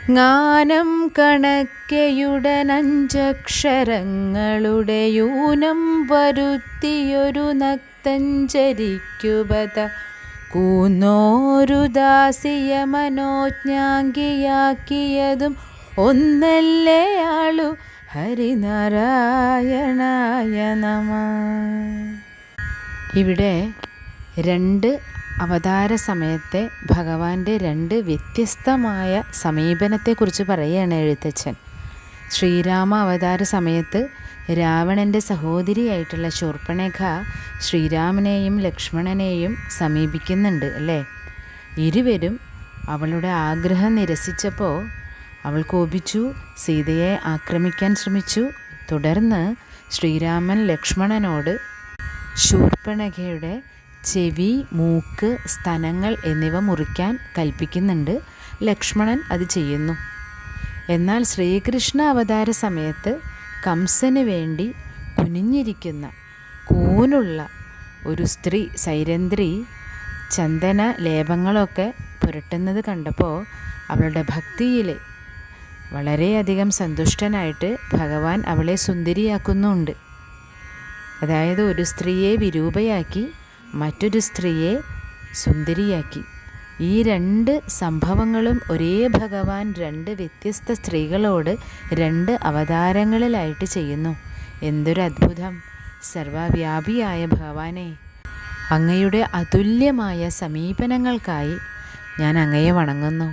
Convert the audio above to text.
ജ്ഞാനം കണക്കെയുടനഞ്ചക്ഷരങ്ങളുടെ യൂനം വരുത്തിയൊരു നക്തഞ്ചരിക്കുപത കൂന്നോരു ദാസിയ മനോജ്ഞാംഗിയാക്കിയതും ഒന്നല്ലയാളു ഹരിനാരായണായ നമ. ഇവിടെ രണ്ട് അവതാര സമയത്തെ ഭഗവാന്റെ രണ്ട് വ്യത്യസ്തമായ സമീപനത്തെക്കുറിച്ച് പറയുകയാണ് എഴുത്തച്ഛൻ. ശ്രീരാമ അവതാര സമയത്ത് രാവണൻ്റെ സഹോദരിയായിട്ടുള്ള ശൂർപ്പണഖ ശ്രീരാമനെയും ലക്ഷ്മണനെയും സമീപിക്കുന്നുണ്ട് അല്ലേ. ഇരുവരും അവളുടെ ആഗ്രഹം നിരസിച്ചപ്പോൾ അവൾ കോപിച്ചു, സീതയെ ആക്രമിക്കാൻ ശ്രമിച്ചു. തുടർന്ന് ശ്രീരാമൻ ലക്ഷ്മണനോട് ശൂർപ്പണഖയുടെ ചെവി, മൂക്ക്, സ്തനങ്ങൾ എന്നിവ മുറിക്കാൻ കൽപ്പിക്കുന്നുണ്ട്. ലക്ഷ്മണൻ അത് ചെയ്യുന്നു. എന്നാൽ ശ്രീകൃഷ്ണ അവതാര സമയത്ത് കംസന് വേണ്ടി കുനിഞ്ഞിരിക്കുന്ന കൂനുള്ള ഒരു സ്ത്രീ സൈരന്ധ്രി ചന്ദന ലേപങ്ങളൊക്കെ പുരട്ടുന്നത് കണ്ടപ്പോൾ അവളുടെ ഭക്തിയിൽ വളരെയധികം സന്തുഷ്ടനായിട്ട് ഭഗവാൻ അവളെ സുന്ദരിയാക്കുന്നുണ്ട്. അതായത് ഒരു സ്ത്രീയെ വിരൂപയാക്കി മറ്റൊരു സ്ത്രീയെ സുന്ദരിയാക്കി. ഈ രണ്ട് സംഭവങ്ങളും ഒരേ ഭഗവാൻ രണ്ട് വ്യത്യസ്ത സ്ത്രീകളോട് രണ്ട് അവതാരങ്ങളിലായിട്ട് ചെയ്യുന്നു. എന്തൊരു അത്ഭുതം! സർവവ്യാപിയായ ഭഗവാനെ, അങ്ങയുടെ അതുല്യമായ സമീപനങ്ങൾക്കായി ഞാൻ അങ്ങയെ വണങ്ങുന്നു.